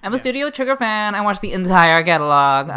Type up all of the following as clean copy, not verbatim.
I'm a Studio Trigger fan. I watched the entire catalog.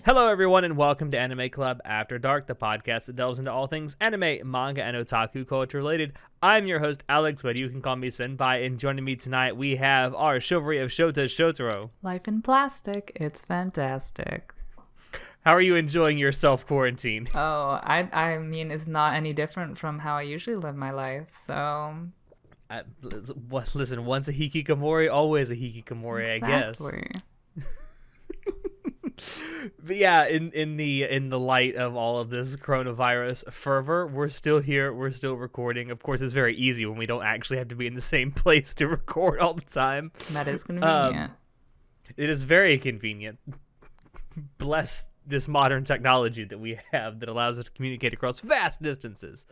Hello, everyone, and welcome to Anime Club After Dark, the podcast that delves into all things anime, manga, and otaku culture related. I'm your host, Alex, but you can call me Senpai, and joining me tonight, we have our chivalry of Shota, Shotaro. Life in plastic. It's fantastic. How are you enjoying your self-quarantine? Oh, I mean, it's not any different from how I usually live my life, so... Listen, once a hikikomori, always a hikikomori, exactly. I guess. But yeah, in the light of all of this coronavirus fervor, we're still here, we're still recording. Of course, it's very easy when we don't actually have to be in the same place to record all the time. That is convenient. It is very convenient. Bless this modern technology that we have that allows us to communicate across vast distances.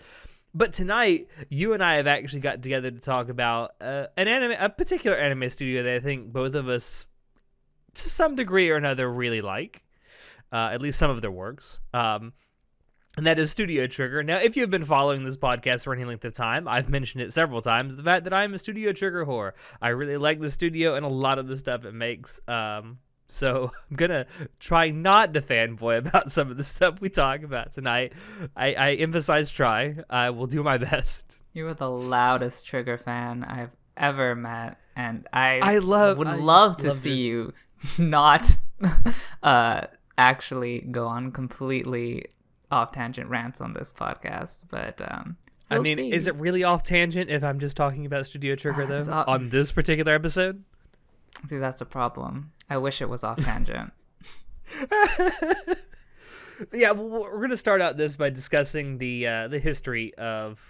But tonight, you and I have actually got together to talk about a particular anime studio that I think both of us, to some degree or another, really like, at least some of their works, and that is Studio Trigger. Now, if you've been following this podcast for any length of time, I've mentioned it several times, the fact that I'm a Studio Trigger whore. I really like the studio and a lot of the stuff it makes, so I'm gonna try not to fanboy about some of the stuff we talk about tonight. I emphasize try. I will do my best. You are the loudest Trigger fan I've ever met, and I would love to see you not actually go on completely off-tangent rants on this podcast, but I mean, see. Is it really off-tangent if I'm just talking about Studio Trigger, though, on this particular episode? See, that's the problem. I wish it was off-tangent. Yeah, well, we're going to start out this by discussing the history of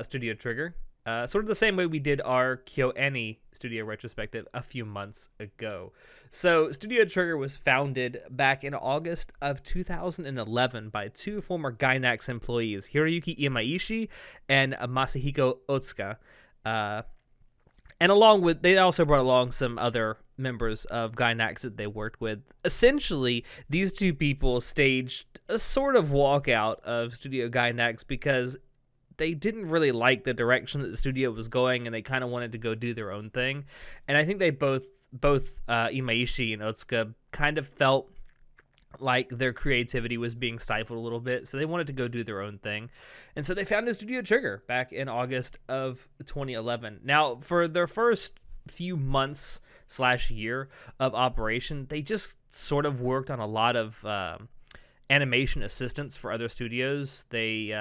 Studio Trigger. Sort of the same way we did our KyoAni studio retrospective a few months ago. So Studio Trigger was founded back in August of 2011 by two former Gainax employees, Hiroyuki Imaishi and Masahiko Otsuka. And they also brought along some other members of Gainax that they worked with. Essentially, these two people staged a sort of walkout of Studio Gainax because they didn't really like the direction that the studio was going, and they kind of wanted to go do their own thing. And I think they both Imaishi and Otsuka kind of felt like their creativity was being stifled a little bit, so they wanted to go do their own thing. And so they founded Studio Trigger back in August of 2011. Now, for their first few months / year of operation, they just sort of worked on a lot of animation assistance for other studios. They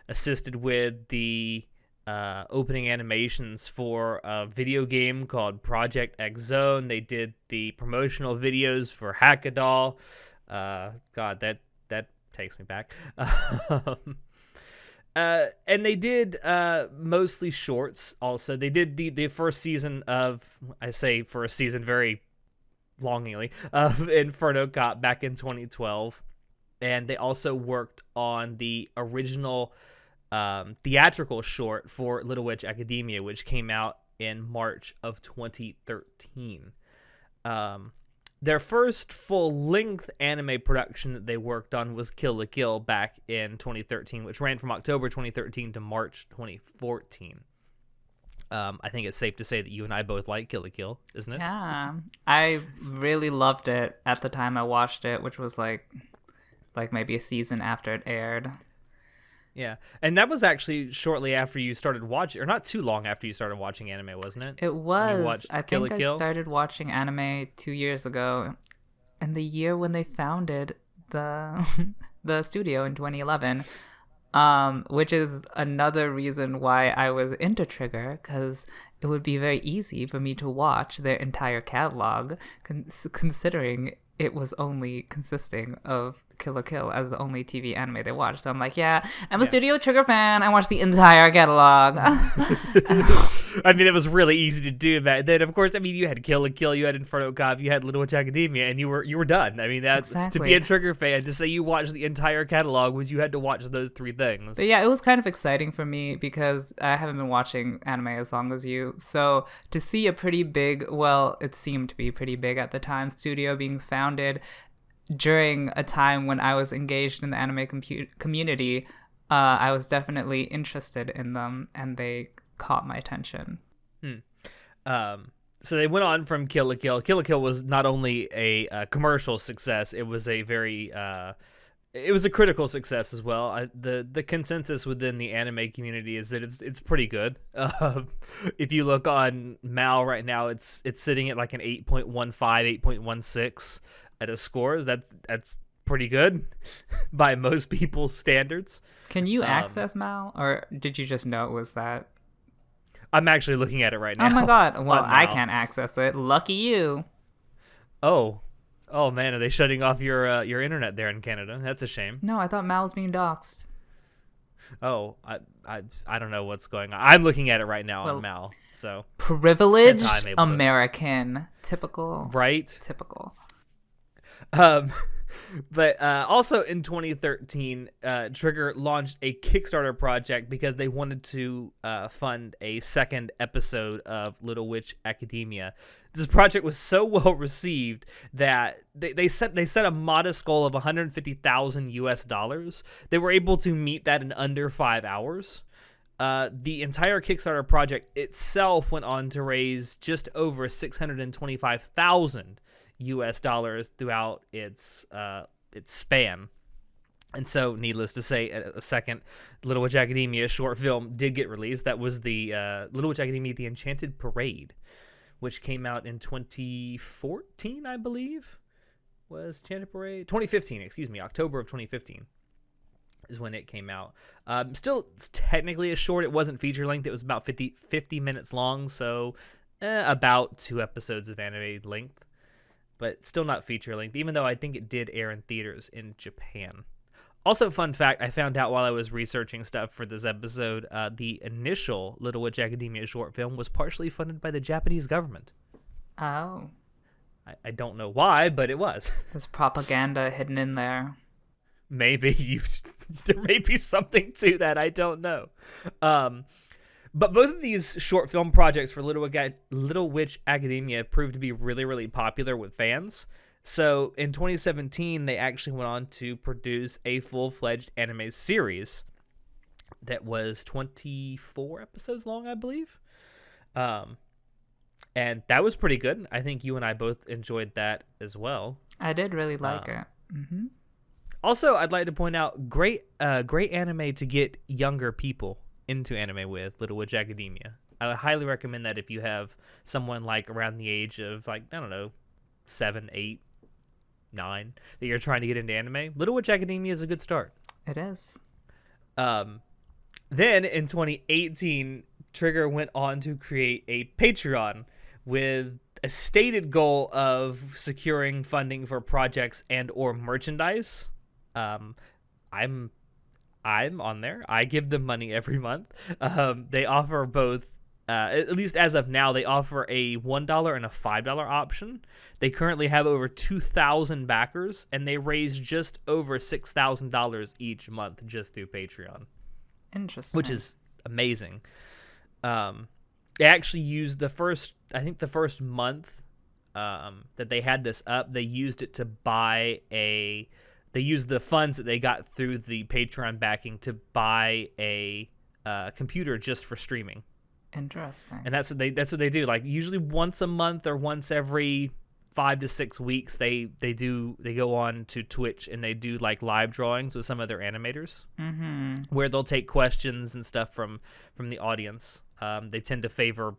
assisted with the opening animations for a video game called Project X Zone. They did the promotional videos for Hackadol. God, that takes me back. And they did mostly shorts also. They did the first season of, I say for a season very longingly, of Inferno Cop back in 2012. And they also worked on the original theatrical short for Little Witch Academia, which came out in March of 2013. Their first full-length anime production that they worked on was Kill la Kill back in 2013, which ran from October 2013 to March 2014. I think it's safe to say that you and I both like Kill la Kill, isn't it? Yeah, I really loved it at the time I watched it, which was like maybe a season after it aired. Yeah, and that was actually shortly after you started watching, or not too long after you started watching anime, wasn't it? It was. I think I Kill? Started watching anime 2 years ago, and the year when they founded the the studio in 2011, which is another reason why I was into Trigger, because it would be very easy for me to watch their entire catalog, considering it was only consisting of Kill la Kill as the only TV anime they watched. So I'm like, yeah, I'm a Studio Trigger fan. I watched the entire catalog. I mean, it was really easy to do that. Then, of course, I mean, you had Kill la Kill, you had Inferno Cop, you had Little Witch Academia, and you were done. I mean, that's to be Exactly. a Trigger fan, to say you watched the entire catalog was you had to watch those 3 But things. yeah, it was kind of exciting for me because I haven't been watching anime as long as you. So to see a pretty big, well, it seemed to be pretty big at the time, studio being founded during a time when I was engaged in the anime community, I was definitely interested in them, and they caught my attention. So they went on from Kill la Kill. Kill la Kill was not only a commercial success, it was a very it was a critical success as well. The consensus within the anime community is that it's pretty good. If you look on Mal right now, it's sitting at like an 8.15, 8.16 at a score. That's pretty good by most people's standards. Can you access Mal, or did you just know it was that? I'm actually looking at it right now. Oh my god! Well, on I Mal. can't access it. Lucky you. Oh man, are they shutting off your internet there in Canada? That's a shame. No, I thought Mal was being doxxed. Oh, I don't know what's going on. I'm looking at it right now Well, on Mal. So Privileged That's how I'm able to- American. Typical. right. Typical. Um, but also in 2013, Trigger launched a Kickstarter project because they wanted to fund a second episode of Little Witch Academia. This project was so well received that they set a modest goal of 150,000 US dollars. They were able to meet that in under 5 hours. The entire Kickstarter project itself went on to raise just over 625,000 US dollars throughout its span. And so, needless to say, a second Little Witch Academia short film did get released. That was the Little Witch Academia: The Enchanted Parade, which came out in 2014, I believe. Was Enchanted Parade 2015? Excuse me, October of 2015 is when it came out. Still, it's technically a short. It wasn't feature length. It was about 50 minutes long, so about 2 episodes of anime length. But still not feature length, even though I think it did air in theaters in Japan. Also, fun fact, I found out while I was researching stuff for this episode, the initial Little Witch Academia short film was partially funded by the Japanese government. Oh. I don't know why, but it was. There's propaganda hidden in there. Maybe there may be something to that. I don't know. But both of these short film projects for Little Witch Academia proved to be really, really popular with fans. So in 2017, they actually went on to produce a full-fledged anime series that was 24 episodes long, I believe. And that was pretty good. I think you and I both enjoyed that as well. I did really like it. Mm-hmm. Also, I'd like to point out great anime to get younger people into anime with, Little Witch Academia. I would highly recommend that if you have someone like around the age of, like, I don't know, 7, 8, 9 that you're trying to get into anime. Little Witch Academia is a good start. It is. Then in 2018, Trigger went on to create a Patreon with a stated goal of securing funding for projects and or merchandise. I'm on there. I give them money every month. They offer both, at least as of now, they offer a $1 and a $5 option. They currently have over 2,000 backers, and they raise just over $6,000 each month just through Patreon. Interesting. Which is amazing. They actually used the first month that they had this up, they used it to buy they used the funds that they got through the Patreon backing to buy a computer just for streaming. Interesting. And that's what they do. Like usually once a month or once every 5 to 6 weeks, they go on to Twitch and they do like live drawings with some of their animators, where they'll take questions and stuff from the audience. They tend to favor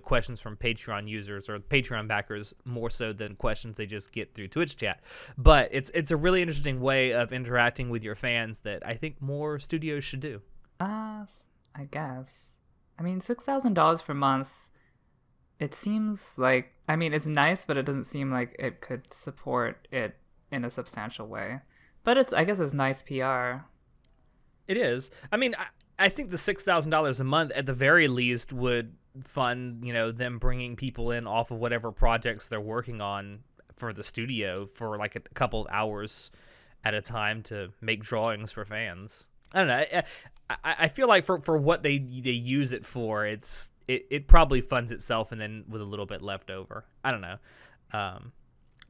questions from Patreon users or Patreon backers more so than questions they just get through Twitch chat. But it's a really interesting way of interacting with your fans that I think more studios should do. I guess. I mean, $6,000 per month. It seems like, I mean, it's nice, but it doesn't seem like it could support it in a substantial way. But I guess it's nice PR. It is. I mean, I think the $6,000 a month at the very least would fund, them bringing people in off of whatever projects they're working on for the studio for like a couple of hours at a time to make drawings for fans. I don't know. I feel like for what they use it for, it probably funds itself and then with a little bit left over. I don't know.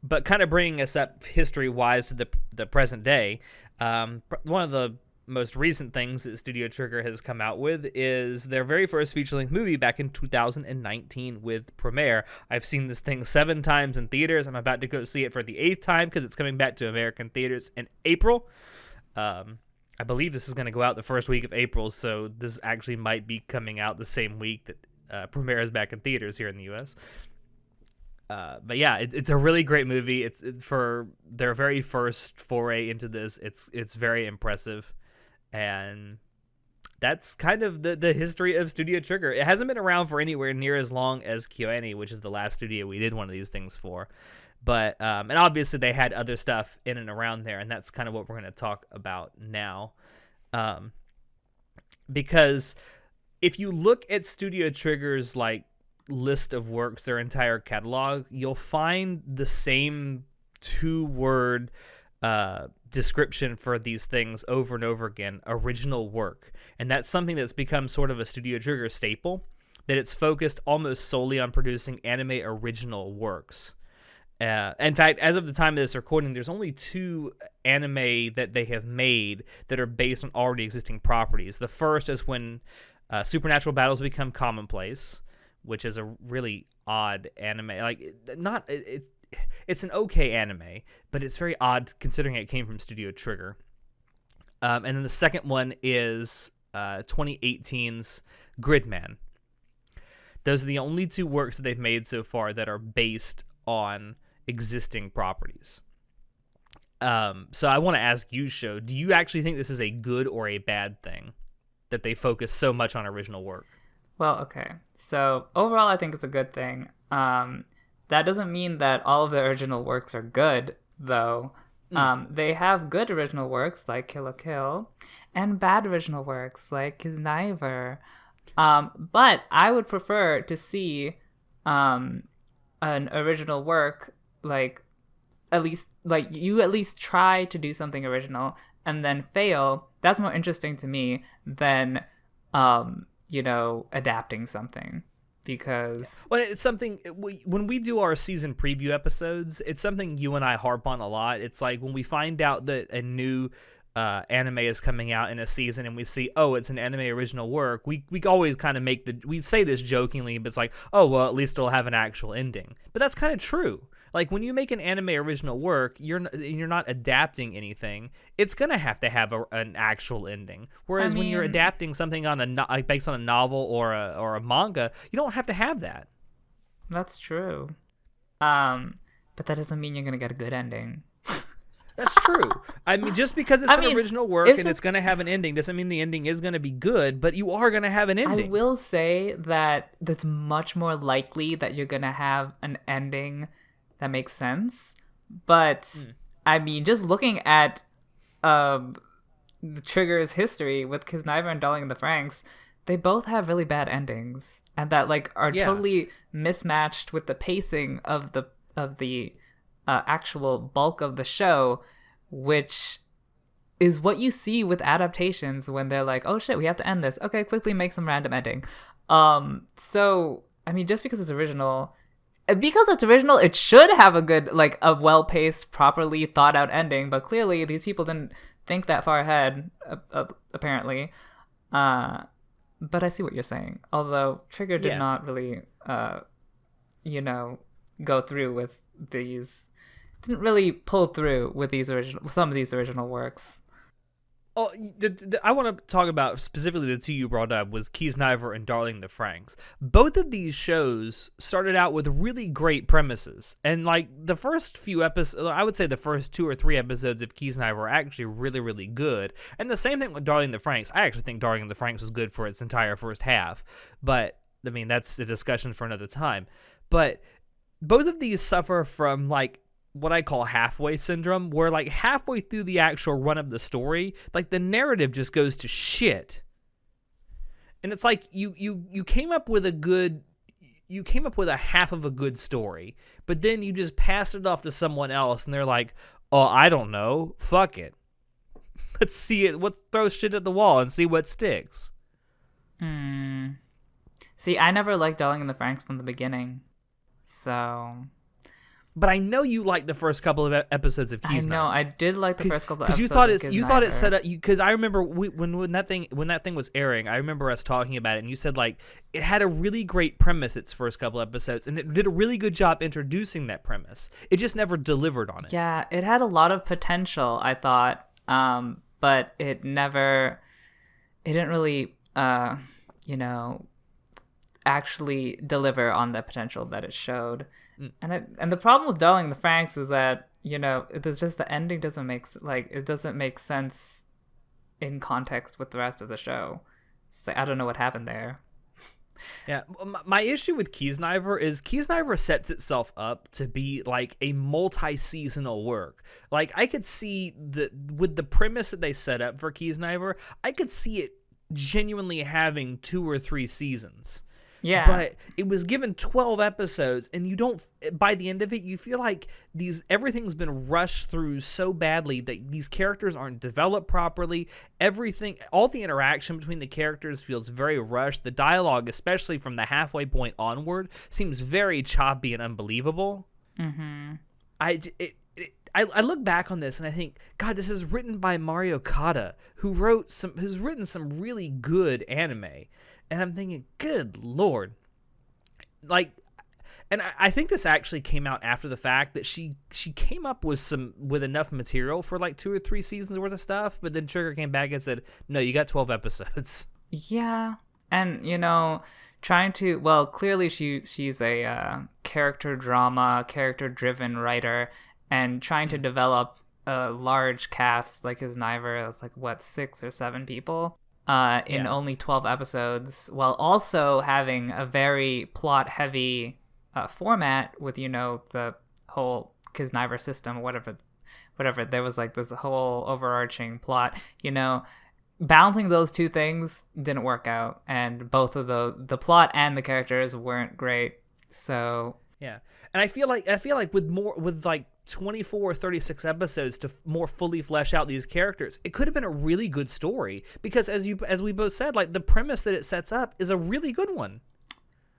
But kind of bringing us up history-wise to the present day, one of the most recent things that Studio Trigger has come out with is their very first feature-length movie back in 2019 with Premiere. I've seen this thing 7 times in theaters. I'm about to go see it for the 8th time because it's coming back to American theaters in April. I believe this is going to go out the first week of April, so this actually might be coming out the same week that Premiere is back in theaters here in the U.S. But yeah, it's a really great movie. It's for their very first foray into this. It's very impressive. And that's kind of the history of Studio Trigger. It hasn't been around for anywhere near as long as KyoAni, which is the last studio we did one of these things for. But and obviously they had other stuff in and around there, and that's kind of what we're going to talk about now. Because if you look at Studio Trigger's like list of works, their entire catalog, you'll find the same 2-word description for these things over and over again: original work. And that's something that's become sort of a Studio Trigger staple, that it's focused almost solely on producing anime original works. In fact, as of the time of this recording, there's only 2 anime that they have made that are based on already existing properties. The first is when supernatural battles become commonplace, which is a really odd anime. Like, it's an okay anime, but it's very odd considering it came from Studio Trigger. And then the second one is 2018's Gridman. Those are the only 2 works that they've made so far that are based on existing properties. So I want to ask you, Sho, do you actually think this is a good or a bad thing that they focus so much on original work? Well, okay. So overall, I think it's a good thing. That doesn't mean that all of the original works are good, though. They have good original works like Kill la Kill, and bad original works like Kisniver. But I would prefer to see an original work like at least try to do something original and then fail. That's more interesting to me than adapting something. Because it's something when we do our season preview episodes, it's something you and I harp on a lot. It's like when we find out that a new anime is coming out in a season and we see, oh, it's an anime original work, we always kind of we say this jokingly, but it's like, oh, well, at least it'll have an actual ending. But that's kind of true. Like, when you make an anime original work, you're not adapting anything. It's gonna have to have an actual ending. Whereas when you're adapting something based on a novel or a manga, you don't have to have that. That's true. But that doesn't mean you're gonna get a good ending. That's true. I mean, just because it's an original work and it's going to have an ending doesn't mean the ending is going to be good, but you are going to have an ending. I will say that it's much more likely that you're going to have an ending that makes sense. But, I mean, just looking at the Trigger's history with Kisniver and Darling in the Franxx, they both have really bad endings. And that, are totally mismatched with the pacing of the actual bulk of the show, which is what you see with adaptations when they're like, oh shit, we have to end this. Okay, quickly make some random ending. So, I mean, just because it's original, it should have a good, a well-paced, properly thought-out ending, but clearly these people didn't think that far ahead, apparently. But I see what you're saying. Although Trigger did not really, go through with these... didn't really pull through with some of these original works. Oh, I want to talk about specifically the 2 you brought up, was Kisniver and Darling in the Franxx. Both of these shows started out with really great premises, and the first few episodes, I would say the first 2 or 3 episodes of Kisniver are actually really, really good. And the same thing with Darling in the Franxx. I actually think Darling in the Franxx was good for its entire first half, but I mean that's a discussion for another time. But both of these suffer from what I call halfway syndrome, where halfway through the actual run of the story, the narrative just goes to shit. And it's like you came up with a half of a good story, but then you just pass it off to someone else, and they're like, "Oh, I don't know. Fuck it. Let's see it. Let's throw shit at the wall and see what sticks." See, I never liked Darling in the Franxx from the beginning, so. But I know you liked the first couple of episodes of Keysniver. I know I did like the first couple of episodes. Because you thought it set up. Because I remember when that thing was airing, I remember us talking about it, and you said like it had a really great premise its first couple episodes, and it did a really good job introducing that premise. It just never delivered on it. Yeah, it had a lot of potential, I thought, but it didn't really, actually deliver on the potential that it showed. And the problem with Darling in the Franxx is that, it's just the ending doesn't make sense in context with the rest of the show. It's like, I don't know what happened there. Yeah, my issue with Keysniver is Keysniver sets itself up to be like a multi-seasonal work. Like, I could see with the premise that they set up for Keysniver, I could see it genuinely having 2 or 3 seasons. Yeah. But it was given 12 episodes, and by the end of it, you feel like everything's been rushed through so badly that these characters aren't developed properly. All the interaction between the characters feels very rushed. The dialogue, especially from the halfway point onward, seems very choppy and unbelievable. Mm-hmm. I look back on this and I think, God, this is written by Mario Kata, who's written some really good anime. And I'm thinking, good Lord. Like, and I think this actually came out after the fact that she came up with enough material for like 2 or 3 seasons worth of stuff, but then Trigger came back and said, no, you got 12 episodes. Yeah. And, clearly she's a character-driven writer, and trying to develop a large cast like Keysniver, that's like, 6 or 7 people? In only 12 episodes, while also having a very plot-heavy format with, the whole Keysniver system, whatever. There was like this whole overarching plot, balancing those two things didn't work out, and both of the plot and the characters weren't great. So yeah, and I feel like with like 24 or 36 episodes to more fully flesh out these characters, it could have been a really good story, because as we both said, like, the premise that it sets up is a really good one.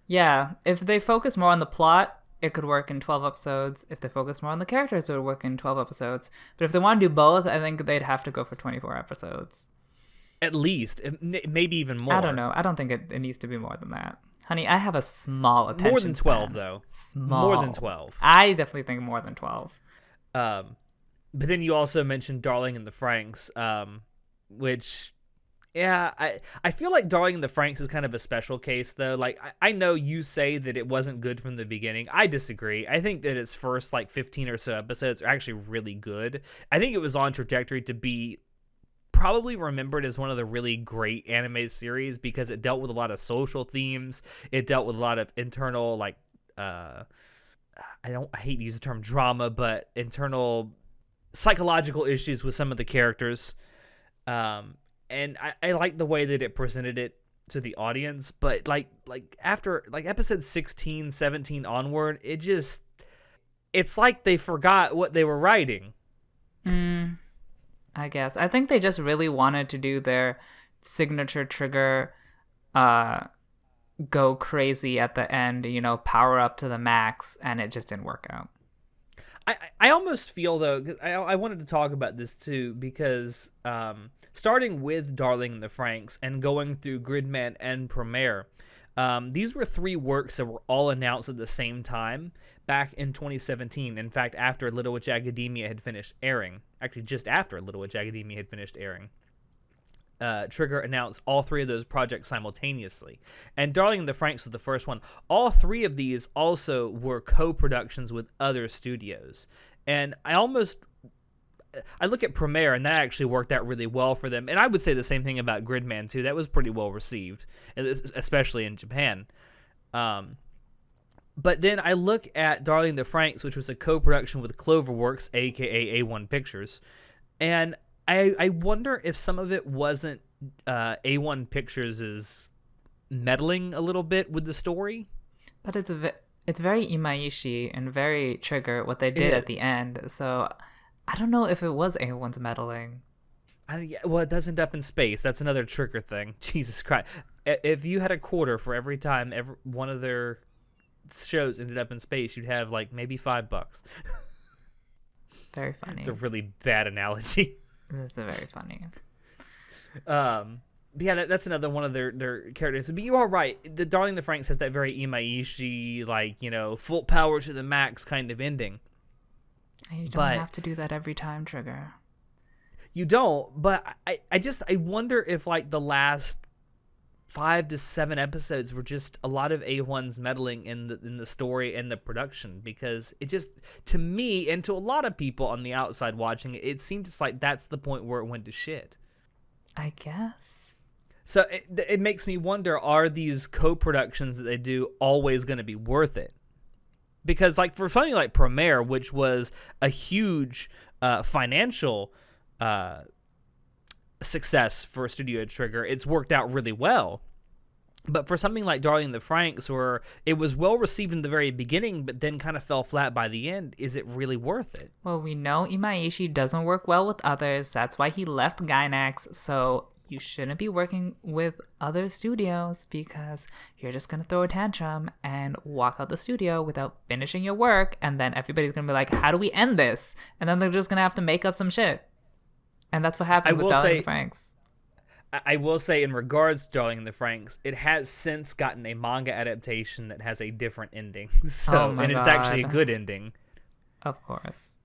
Yeah, if they focus more on the plot, it could work in 12 episodes. If they focus more on the characters, it would work in 12 episodes. But if they want to do both, I think they'd have to go for 24 episodes. At least, maybe even more. I don't know. I don't think it needs to be more than that. Honey, I have a small attention More than 12, span. though. Small. More than 12. I definitely think more than 12. But then you also mentioned Darling in the Franxx, which, yeah, I feel like Darling in the Franxx is kind of a special case, though. Like, I know you say that it wasn't good from the beginning. I disagree. I think that its first, 15 or so episodes are actually really good. I think it was on trajectory to be probably remembered as one of the really great anime series, because it dealt with a lot of social themes. It dealt with a lot of internal, I hate to use the term drama, but internal psychological issues with some of the characters. And I like the way that it presented it to the audience, but after episode 16, 17 onward, it's like they forgot what they were writing. I guess. I think they just really wanted to do their signature Trigger go crazy at the end, power up to the max, and it just didn't work out. I almost feel, though, 'cause I wanted to talk about this too, because starting with Darling in the Franxx and going through Gridman and Premiere, these were 3 works that were all announced at the same time back in 2017. In fact, after Little Witch Academia had finished airing. Actually, just after Little Witch Academia had finished airing. Trigger announced all 3 of those projects simultaneously. And Darling in the Franxx was the first one. All 3 of these also were co-productions with other studios. And I look at Premiere, and that actually worked out really well for them. And I would say the same thing about Gridman, too. That was pretty well received, especially in Japan. But then I look at Darling in the Franxx, which was a co-production with Cloverworks, a.k.a. A1 Pictures. And I wonder if some of it wasn't A1 Pictures' meddling a little bit with the story. But it's very Imaishi and very Trigger what they It did at is. the end. So I don't know if it was A1's meddling. Well, it does end up in space. That's another Trigger thing. Jesus Christ! If you had a quarter for every time one of their shows ended up in space, you'd have like maybe $5. Very funny. It's a really bad analogy. It's a very funny. But yeah, that's another one of their characters. But you are right. The Darling in the Franxx has that very Imaishi, like, full power to the max kind of ending. And you don't have to do that every time, Trigger. You don't, but I wonder if like the last 5 to 7 episodes were just a lot of A1's meddling in the story and the production, because it just, to me and to a lot of people on the outside watching it, it seemed just like that's the point where it went to shit. I guess. So it makes me wonder, are these co-productions that they do always going to be worth it? Because like for something like Premiere, which was a huge financial success for Studio Trigger, it's worked out really well. But for something like Darling in the Franxx, where it was well received in the very beginning, but then kind of fell flat by the end, is it really worth it? Well, we know Imaishi doesn't work well with others. That's why he left Gainax. So you shouldn't be working with other studios, because you're just going to throw a tantrum and walk out the studio without finishing your work. And then everybody's going to be like, how do we end this? And then they're just going to have to make up some shit. And that's what happened with Darling in the Franxx. I will say, in regards to Darling in the Franxx, it has since gotten a manga adaptation that has a different ending. So, and it's actually a good ending. Of course.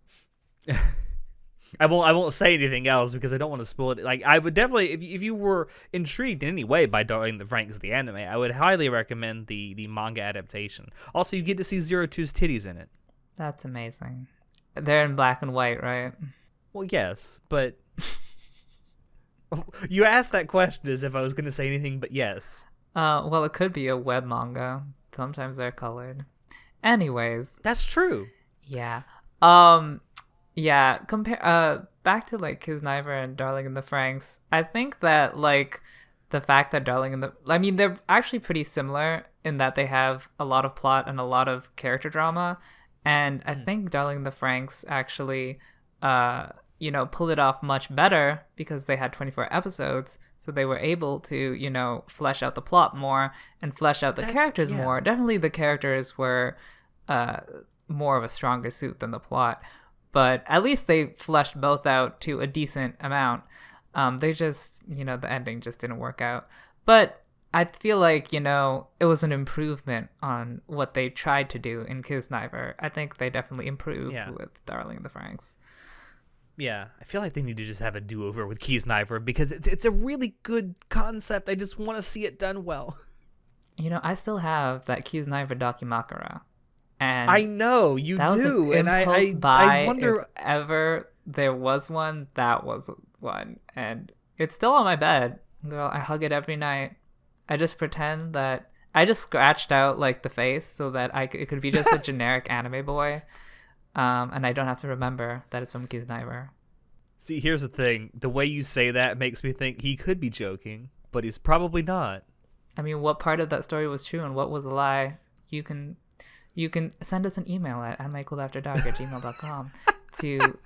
I won't say anything else because I don't want to spoil it. Like, I would definitely, if you were intrigued in any way by Darling in the Franxx, the anime, I would highly recommend the manga adaptation. Also, you get to see Zero Two's titties in it. That's amazing. They're in black and white, right? Well, yes, but you asked that question as if I was going to say anything but yes. Well, it could be a web manga. Sometimes they're colored. Anyways. That's true. Yeah. Yeah, back to like Kisniver and Darling in the Franxx. I think that like the fact that they're actually pretty similar in that they have a lot of plot and a lot of character drama, and I think Darling in the Franxx actually pulled it off much better because they had 24 episodes, so they were able to flesh out the plot more and flesh out the characters more. Definitely the characters were more of a stronger suit than the plot. But at least they fleshed both out to a decent amount. They just, the ending just didn't work out. But I feel like, it was an improvement on what they tried to do in Kisniver. I think they definitely improved with Darling in the Franxx. Yeah, I feel like they need to just have a do-over with Kisniver because it's a really good concept. I just want to see it done well. I still have that Kisniver Dakimakura. And I know you do, and I wonder if ever there was one. That was one, and it's still on my bed. Girl, I hug it every night. I just pretend that I just scratched out like the face so that it could be just a generic anime boy, and I don't have to remember that it's from Kisniver. See, here's the thing: the way you say that makes me think he could be joking, but he's probably not. I mean, what part of that story was true and what was a lie? You can send us an email at animeclubafterdark@gmail.com to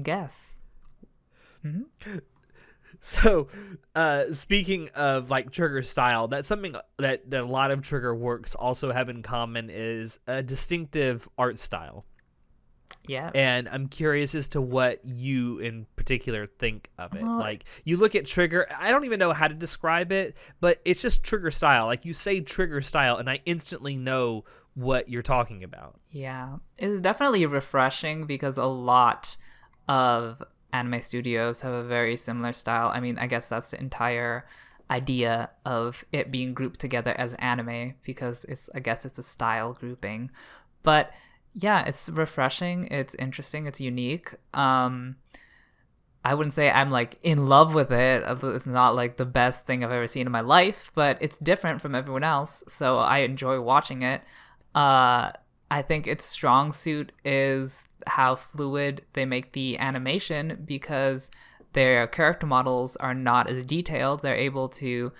guess. Mm-hmm. So, speaking of like Trigger style, that's something that a lot of Trigger works also have in common is a distinctive art style. Yeah. And I'm curious as to what you in particular think of it. Well, like, you look at Trigger, I don't even know how to describe it, but it's just Trigger style. Like, you say Trigger style, and I instantly know what you're talking about. Yeah. It's definitely refreshing because a lot of anime studios have a very similar style. I mean, I guess that's the entire idea of it being grouped together as anime, because it's a style grouping. But yeah, it's refreshing, it's interesting, it's unique. I wouldn't say I'm like in love with it. It's not like the best thing I've ever seen in my life, but it's different from everyone else, so I enjoy watching it. I think its strong suit is how fluid they make the animation, because their character models are not as detailed. They're able to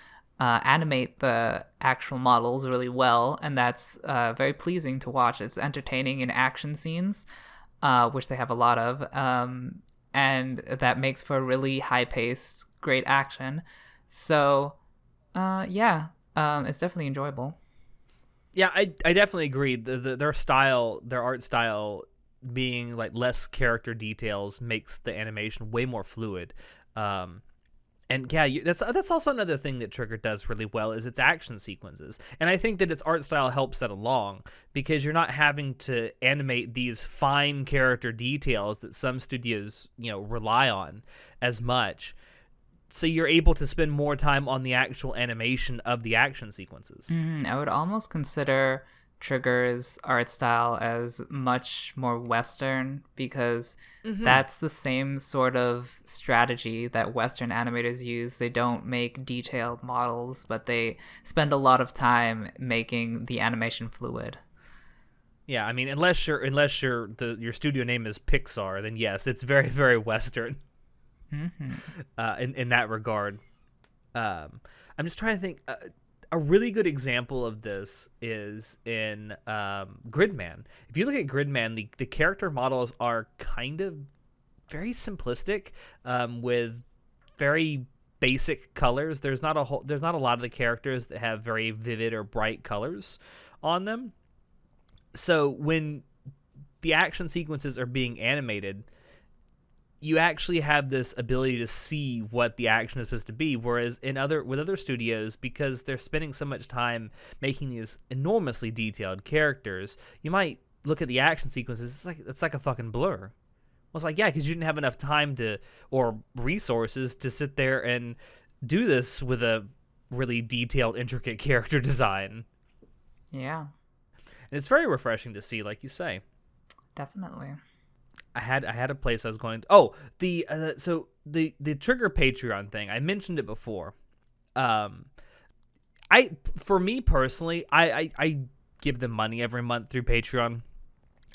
animate the actual models really well, and that's very pleasing to watch. It's entertaining in action scenes, which they have a lot of, and that makes for really high-paced, great action. So, yeah, it's definitely enjoyable. Yeah, I definitely agree. Their style, their art style, being like less character details makes the animation way more fluid. And yeah, that's also another thing that Trigger does really well is its action sequences. And I think that its art style helps that along because you're not having to animate these fine character details that some studios, rely on as much. So you're able to spend more time on the actual animation of the action sequences. I would almost consider Trigger's art style as much more Western because that's the same sort of strategy that Western animators use. They don't make detailed models, but they spend a lot of time making the animation fluid. Yeah, I mean, unless your studio name is Pixar, then yes, it's very, very Western. In that regard. I'm just trying to think. A really good example of this is in Gridman. If you look at Gridman, the character models are kind of very simplistic, with very basic colors. There's not a lot of the characters that have very vivid or bright colors on them. So when the action sequences are being animated, you actually have this ability to see what the action is supposed to be. Whereas with other studios, because they're spending so much time making these enormously detailed characters, you might look at the action sequences. It's like a fucking blur. Well, it's like, yeah, because you didn't have enough time or resources to sit there and do this with a really detailed, intricate character design. Yeah. And it's very refreshing to see, like you say. Definitely. I had a place I was going to. Oh, the Trigger Patreon thing. I mentioned it before. For me personally, I give them money every month through Patreon,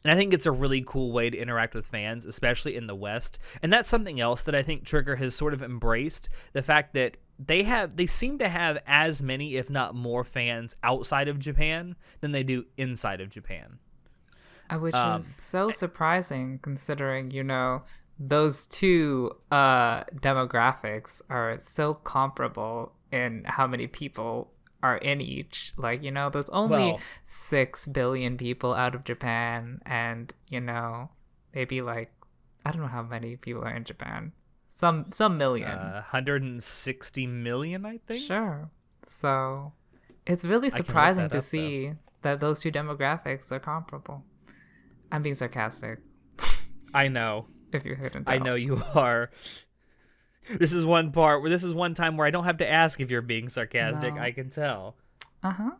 and I think it's a really cool way to interact with fans, especially in the West. And that's something else that I think Trigger has sort of embraced, the fact that they seem to have as many, if not more, fans outside of Japan than they do inside of Japan. Which is so surprising considering, those two demographics are so comparable in how many people are in each. Like, there's only 6 billion people out of Japan and, maybe like, I don't know how many people are in Japan. Some million. 160 million, I think. Sure. So it's really surprising to see that those two demographics are comparable. I'm being sarcastic. I know. If you couldn't tell. I know you are. This is one time where I don't have to ask if you're being sarcastic. No. I can tell. Uh-huh.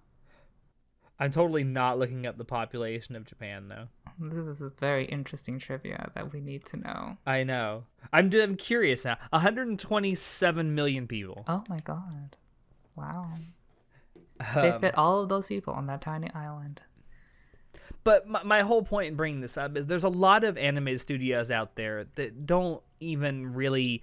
I'm totally not looking up the population of Japan, though. This is a very interesting trivia that we need to know. I know. I'm curious now. 127 million people. Oh my god. Wow. They fit all of those people on that tiny island. But my whole point in bringing this up is there's a lot of anime studios out there that don't even really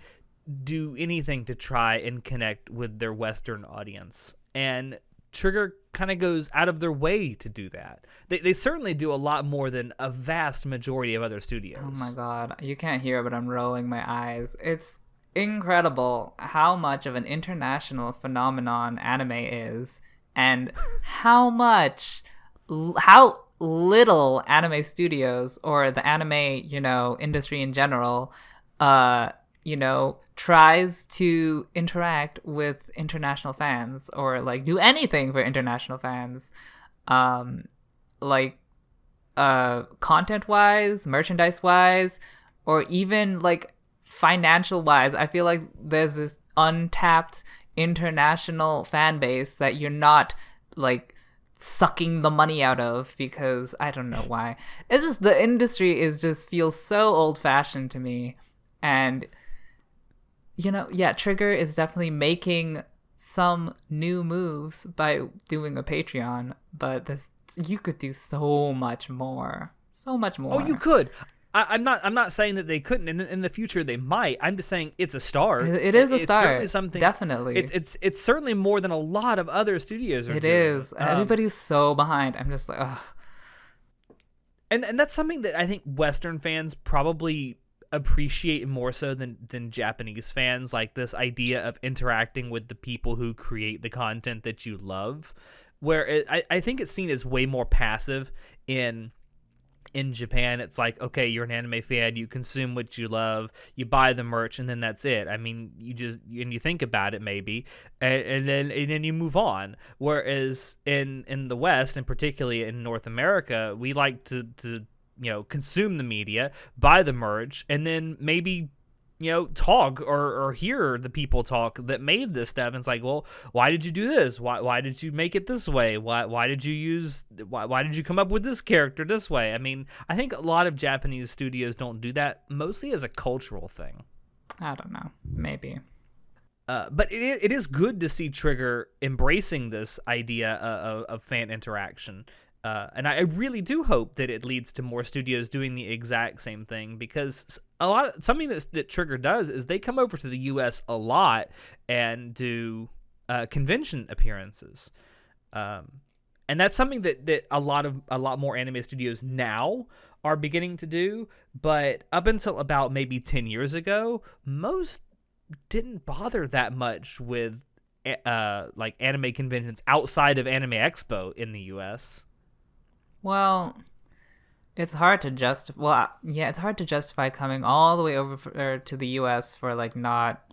do anything to try and connect with their Western audience. And Trigger kind of goes out of their way to do that. They certainly do a lot more than a vast majority of other studios. Oh my god. You can't hear it, but I'm rolling my eyes. It's incredible how much of an international phenomenon anime is and how little anime studios or the anime, industry in general, tries to interact with international fans or like do anything for international fans, content wise, merchandise wise, or even like financial wise. I feel like there's this untapped international fan base that you're not like sucking the money out of because I don't know why. It's just the industry feels so old-fashioned to me. And Trigger is definitely making some new moves by doing a Patreon, but you could do so much more. Oh, you could. I'm not saying that they couldn't. In the future they might. I'm just saying it's a start. It is a It's start. certainly something. Definitely. It's certainly more than a lot of other studios are It doing. is. Everybody's so behind. I'm just like, ugh. And that's something that I think Western fans probably appreciate more so than Japanese fans, like this idea of interacting with the people who create the content that you love, where I think it's seen as way more passive in Japan. It's like, okay, you're an anime fan, you consume what you love, you buy the merch, and then that's it. I mean, you think about it maybe, and then you move on. Whereas in the West, and particularly in North America, we like to consume the media, buy the merch, and then maybe talk or hear the people talk that made this stuff. And it's like, well, why did you do this? Why did you make it this way? Why did you come up with this character this way? I mean, I think a lot of Japanese studios don't do that, mostly as a cultural thing. I don't know, maybe. But it is good to see Trigger embracing this idea of fan interaction. And I really do hope that it leads to more studios doing the exact same thing, because something that Trigger does is they come over to the U.S. a lot and do convention appearances, and that's something that a lot more anime studios now are beginning to do. But up until about maybe 10 years ago, most didn't bother that much with like anime conventions outside of Anime Expo in the U.S. Well, it's hard to justify. Well, yeah, it's hard to justify coming all the way over to the U.S. for like not,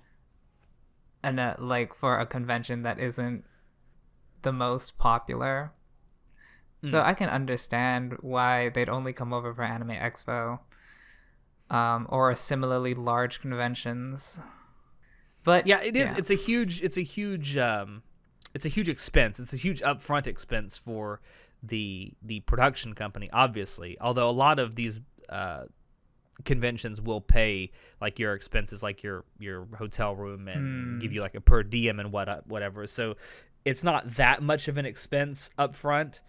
for a convention that isn't the most popular. So I can understand why they'd only come over for Anime Expo, or similarly large conventions. But yeah, it is. Yeah. It's a huge expense. It's a huge upfront expense for the production company, obviously, although a lot of these conventions will pay like your expenses, like your hotel room, and give you like a per diem and whatever, so it's not that much of an expense up front.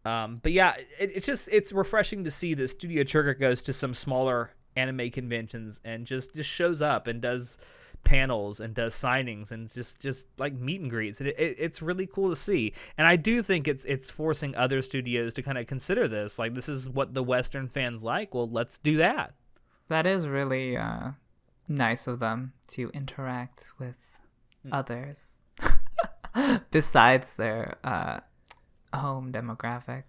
But yeah, it's refreshing to see that Studio Trigger goes to some smaller anime conventions and just shows up and does panels and does signings and just like meet and greets. It's really cool to see, and I do think it's forcing other studios to kind of consider this. Like, this is what the Western fans like. Well, let's do that. That is really nice of them to interact with others besides their home demographic.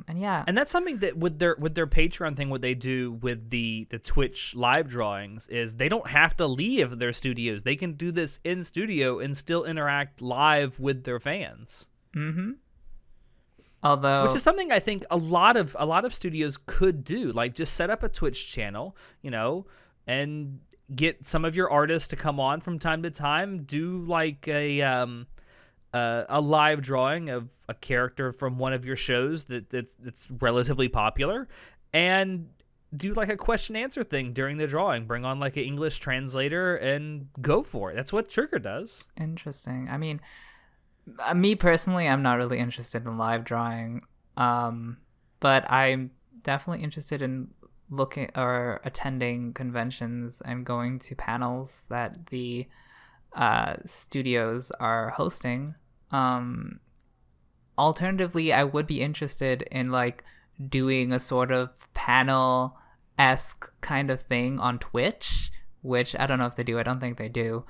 And yeah, and that's something that with their Patreon thing, what they do with the Twitch live drawings is they don't have to leave their studios. They can do this in studio and still interact live with their fans. Mm-hmm. Although, which is something I think a lot of studios could do, like just set up a Twitch channel, and get some of your artists to come on from time to time, do like a live drawing of a character from one of your shows that's relatively popular, and do like a question answer thing during the drawing. Bring on like an English translator and go for it. That's what Trigger does. Interesting. I mean, me personally, I'm not really interested in live drawing, but I'm definitely interested in looking or attending conventions and going to panels that the studios are hosting. Alternatively, I would be interested in like doing a sort of panel-esque kind of thing on Twitch, which I don't know if they do. I don't think they do,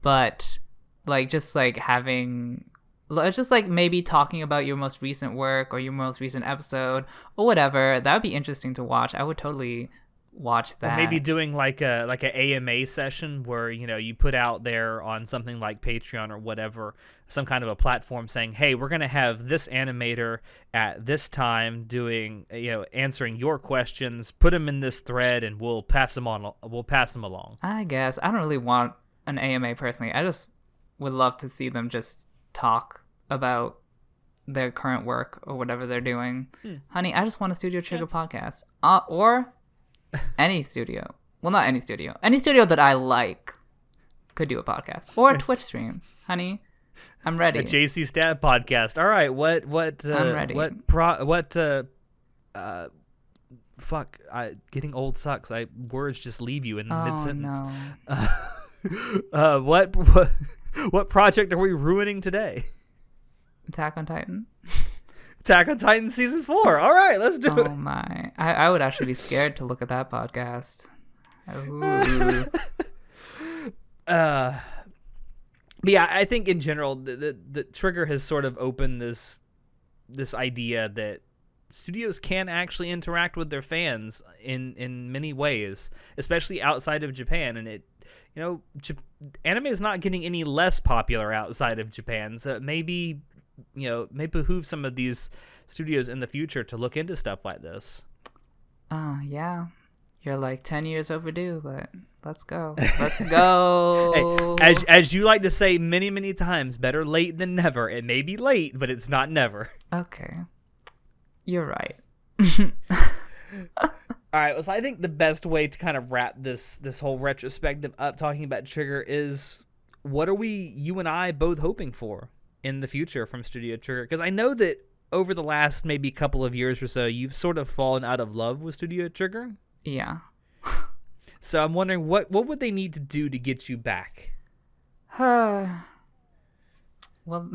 but like just like having, just like maybe talking about your most recent work or your most recent episode or whatever. That would be interesting to watch. I would totally watch that. Or maybe doing like a AMA session where you put out there on something like Patreon or whatever, some kind of a platform saying, hey, we're gonna have this animator at this time doing answering your questions, put them in this thread, and we'll pass them along. I guess I don't really want an AMA personally. I just would love to see them just talk about their current work or whatever they're doing. Honey, I just want a Studio Trigger podcast, or any studio. Well, not any studio. Any studio that I like could do a podcast or a Twitch stream. Honey, I'm ready. A JC Stat podcast. All right, what I'm ready. what fuck, getting old sucks. Words just leave you in mid Oh sentence. no. What project are we ruining today? Attack on Titan. Attack on Titan season 4. All right, let's do it. Oh my. I would actually be scared to look at that podcast. Ooh. But yeah, I think in general, the Trigger has sort of opened this idea that studios can actually interact with their fans in many ways, especially outside of Japan. And anime is not getting any less popular outside of Japan, so maybe may behoove some of these studios in the future to look into stuff like this. Yeah. You're like 10 years overdue, but let's go. Let's go. Hey, as you like to say many, many times, better late than never. It may be late, but it's not never. Okay. You're right. All right, well, so I think the best way to kind of wrap this whole retrospective up talking about Trigger is, what are you and I both hoping for in the future from Studio Trigger? Because I know that over the last maybe couple of years or so, you've sort of fallen out of love with Studio Trigger. Yeah. So I'm wondering, what would they need to do to get you back? Well,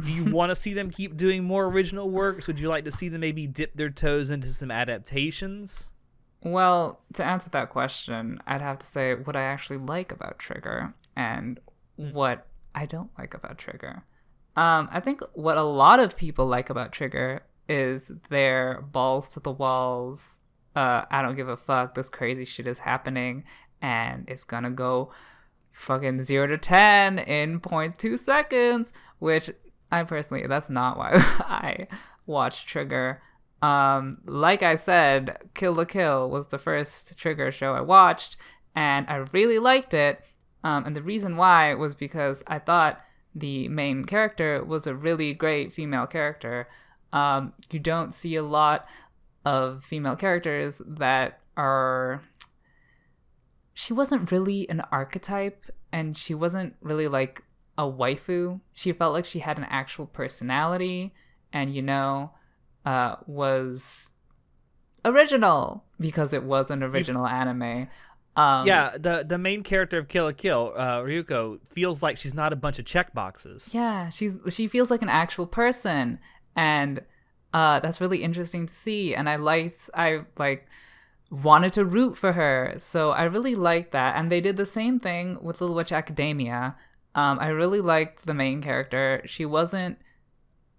do you want to see them keep doing more original works? Would you like to see them maybe dip their toes into some adaptations? Well, to answer that question, I'd have to say what I actually like about Trigger and what I don't like about Trigger. I think what a lot of people like about Trigger is their balls to the walls. I don't give a fuck. This crazy shit is happening, and it's gonna go fucking 0 to 10 in 0.2 seconds. Which that's not why I watch Trigger. Like I said, Kill la Kill was the first Trigger show I watched, and I really liked it. And the reason why was because I thought the main character was a really great female character. You don't see a lot of female characters that are... She wasn't really an archetype, and she wasn't really like a waifu. She felt like she had an actual personality, and was original because it was an original anime. Yeah, the main character of Kill la Kill, Ryuko, feels like she's not a bunch of checkboxes. Yeah, she feels like an actual person, and that's really interesting to see. And I wanted to root for her, so I really liked that. And they did the same thing with Little Witch Academia. I really liked the main character.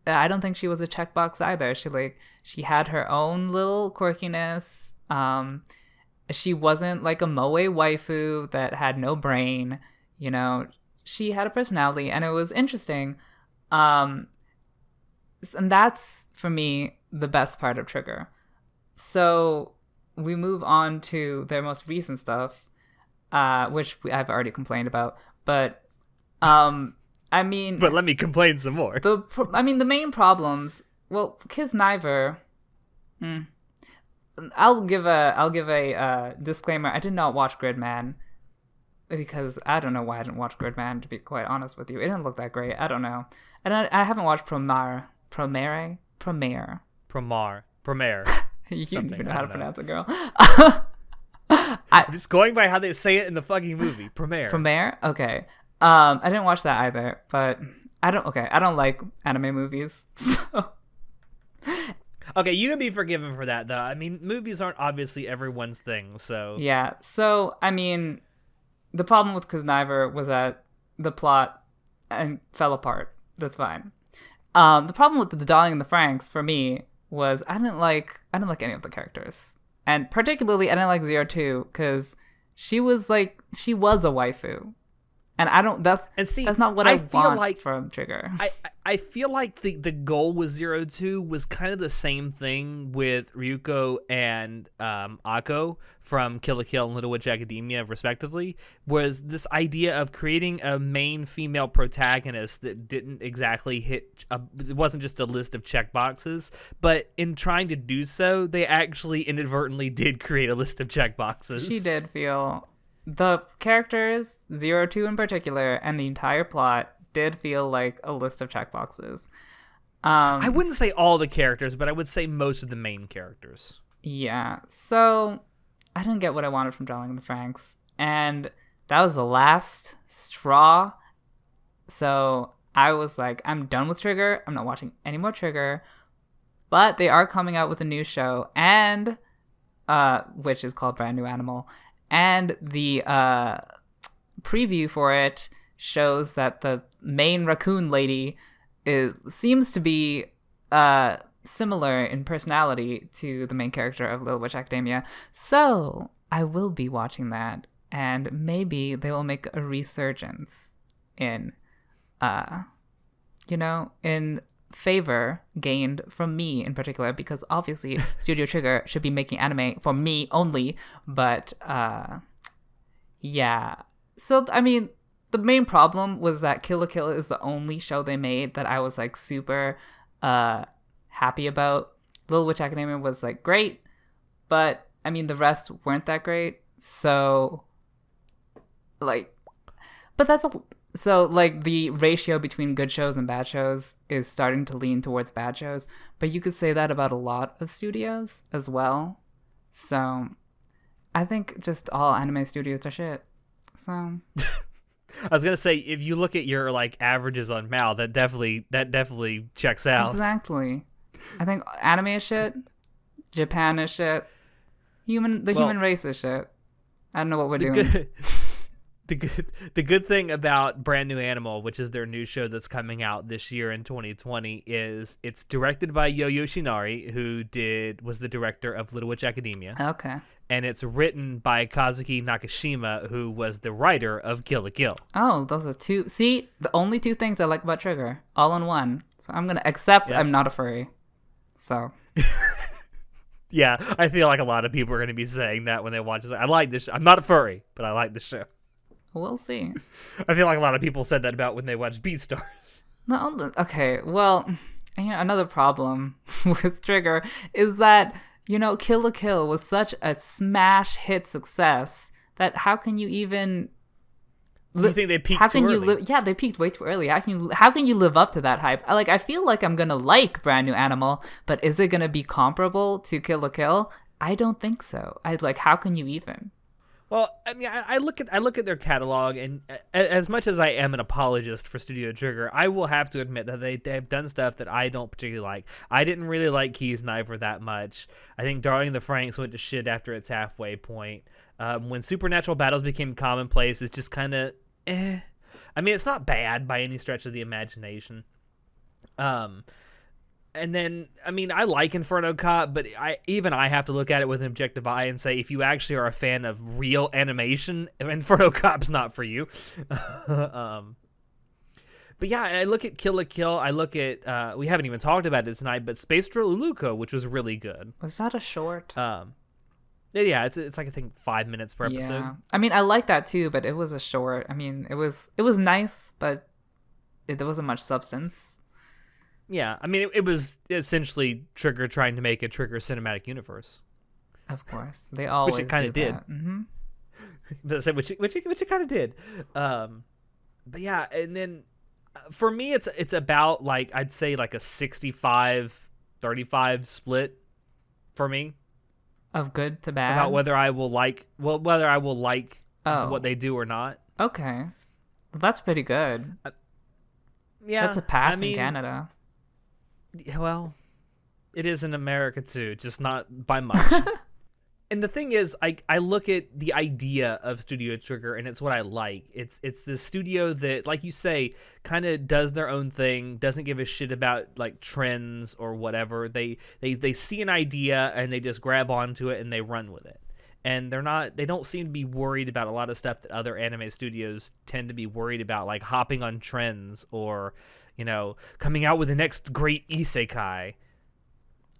I don't think she was a checkbox either. She had her own little quirkiness. She wasn't like a moe waifu that had no brain. She had a personality, and it was interesting. And that's, for me, the best part of Trigger. So we move on to their most recent stuff, which I've already complained about. But, but let me complain some more. The main problems. Well, Kiss Niver. I'll give a disclaimer. I did not watch Gridman because I don't know why I didn't watch Gridman. To be quite honest with you, it didn't look that great. I don't know, and I haven't watched Promare. You don't even know how to pronounce it, girl. I'm just going by how they say it in the fucking movie. Promare. Okay. I didn't watch that either, but I don't like anime movies. So. Okay, you can be forgiven for that, though. I mean, movies aren't obviously everyone's thing, so... Yeah, so, the problem with Kuznaiver was that the plot fell apart. That's fine. The problem with The Darling and the Franxx, for me, was I didn't like any of the characters. And particularly, I didn't like Zero Two, because she was a waifu. And that's not what I want from Trigger. I feel like the goal with 02 was kind of the same thing with Ryuko and Akko from Kill la Kill and Little Witch Academia, respectively, was this idea of creating a main female protagonist that didn't exactly it wasn't just a list of checkboxes, but in trying to do so, they actually inadvertently did create a list of checkboxes. She did feel... The characters, 02 in particular, and the entire plot did feel like a list of checkboxes. I wouldn't say all the characters, but I would say most of the main characters. Yeah. So I didn't get what I wanted from Darling in the Franxx, and that was the last straw. So I was like, I'm done with Trigger. I'm not watching any more Trigger. But they are coming out with a new show, and which is called Brand New Animal, and the preview for it shows that the main raccoon lady seems to be similar in personality to the main character of Little Witch Academia. So I will be watching that, and maybe they will make a resurgence in, in favor gained from me in particular, because obviously Studio Trigger should be making anime for me only. But yeah. So I mean, the main problem was that Kill la Kill is the only show they made that I was like super happy about. Little Witch Academia was like great, but I mean the rest weren't that great. So like, but that's a so like the ratio between good shows and bad shows is starting to lean towards bad shows, but you could say that about a lot of studios as well. So I think just all anime studios are shit. So I was gonna say, if you look at your like averages on Mal, that definitely checks out. exactly. I think anime is shit, Japan is shit, human race is shit. I don't know what we're doing. The good thing about Brand New Animal, which is their new show that's coming out this year in 2020, is it's directed by Yo Yoshinari, who was the director of Little Witch Academia. Okay. And it's written by Kazuki Nakashima, who was the writer of Kill la Kill. Oh, those are two. See, the only two things I like about Trigger, all in one. So I'm gonna accept I'm not a furry. So. Yeah, I feel like a lot of people are gonna be saying that when they watch it. I like this. I'm not a furry, but I like the show. We'll see. I feel like a lot of people said that about when they watched Beastars. No, okay, well, another problem with Trigger is that, Kill la Kill was such a smash hit success that how can you even... Do you think they peaked too early? Yeah, they peaked way too early. How can you live up to that hype? I feel like I'm gonna like Brand New Animal, but is it gonna be comparable to Kill la Kill? I don't think so. How can you even? Well, I mean, I look at their catalog, and as much as I am an apologist for Studio Trigger, I will have to admit that they've done stuff that I don't particularly like. I didn't really like Key's Knifer that much. I think Darling in the Franxx went to shit after its halfway point. When supernatural battles became commonplace, it's just kind of I mean, it's not bad by any stretch of the imagination. And then, I mean, I like Inferno Cop, but I have to look at it with an objective eye and say, if you actually are a fan of real animation, Inferno Cop's not for you. But yeah, I look at Kill la Kill. I look at, we haven't even talked about it tonight, but Space Drill Uluko, which was really good. Was that a short? Yeah, it's like, I think 5 minutes per episode. Yeah. I mean, I like that too, but it was a short. I mean, it was nice, but there wasn't much substance. Yeah, I mean, it was essentially Trigger trying to make a Trigger cinematic universe. Of course, they always which it kind of did. Mm-hmm. which it kind of did. But yeah, and then for me, it's about like I'd say like a 65-35 split for me. Of good to bad. About whether I will like what they do or not. Okay, well, that's pretty good. Yeah, that's a pass in Canada. Yeah, well, it is in America too, just not by much. And the thing is, I look at the idea of Studio Trigger, and it's what I like. It's the studio that, like you say, kind of does their own thing, doesn't give a shit about like trends or whatever. They see an idea and they just grab onto it and they run with it. And they don't seem to be worried about a lot of stuff that other anime studios tend to be worried about, like hopping on trends or, coming out with the next great isekai.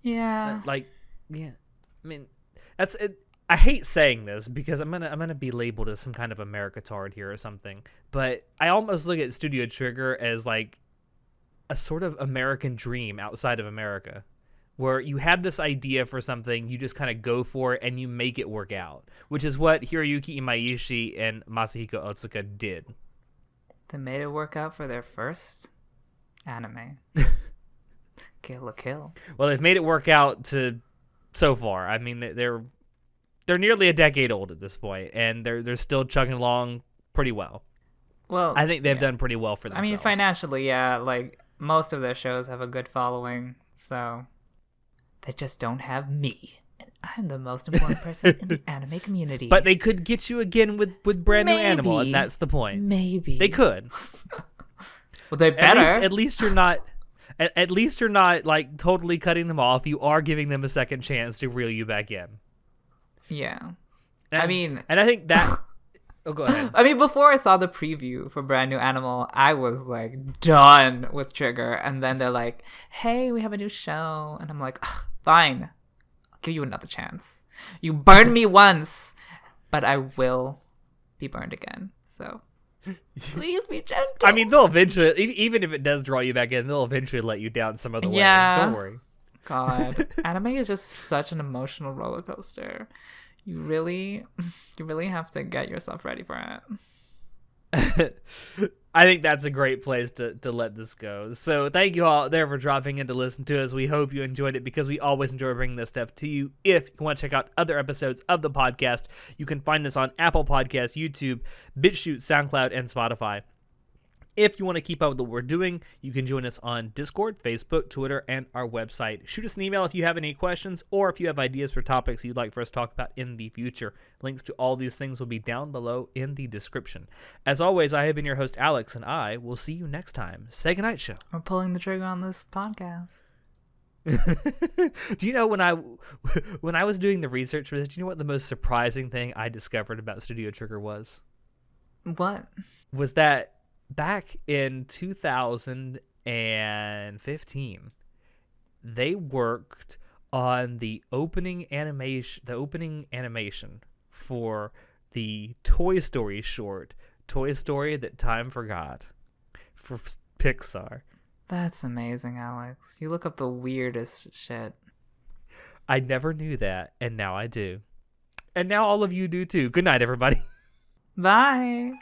Yeah. Yeah. I mean, that's it. I hate saying this because I'm gonna be labeled as some kind of Americatard here or something. But I almost look at Studio Trigger as like a sort of American dream outside of America, where you have this idea for something, you just kind of go for it and you make it work out, which is what Hiroyuki Imaishi and Masahiko Otsuka did. They made it work out for their first anime. Kill la Kill. Well, they've made it work out to so far. I mean, they're nearly a decade old at this point, and they're still chugging along pretty well. Well, I think they've yeah. done pretty well for I themselves. mean, financially, yeah, like most of their shows have a good following, so they just don't have me. And I'm the most important person in the anime community. But they could get you again with brand new animal, and that's the point. Maybe they could. Well, they better. At least you're not. At least you're not like totally cutting them off. You are giving them a second chance to reel you back in. Yeah. And, I mean, and I think that. Oh, go ahead. I mean, before I saw the preview for Brand New Animal, I was like done with Trigger, and then they're like, "Hey, we have a new show," and I'm like, "Fine, I'll give you another chance. You burned me once, but I will be burned again. So please be gentle." I mean, they'll eventually, even if it does draw you back in, they'll eventually let you down some other way. Don't worry. God, anime is just such an emotional roller coaster. You really have to get yourself ready for it. I think that's a great place to let this go. So thank you all there for dropping in to listen to us. We hope you enjoyed it because we always enjoy bringing this stuff to you. If you want to check out other episodes of the podcast, you can find us on Apple Podcasts, YouTube, BitChute, SoundCloud, and Spotify. If you want to keep up with what we're doing, you can join us on Discord, Facebook, Twitter, and our website. Shoot us an email if you have any questions or if you have ideas for topics you'd like for us to talk about in the future. Links to all these things will be down below in the description. As always, I have been your host, Alex, and I will see you next time. Say goodnight, show. We're pulling the trigger on this podcast. Do you know when I was doing the research for this, do you know what the most surprising thing I discovered about Studio Trigger was? What? Was that back in 2015, they worked on the opening animation for the Toy Story short, Toy Story That Time Forgot, for Pixar. That's amazing, Alex. You look up the weirdest shit. I never knew that, and now I do. And now all of you do too. Good night, everybody. Bye.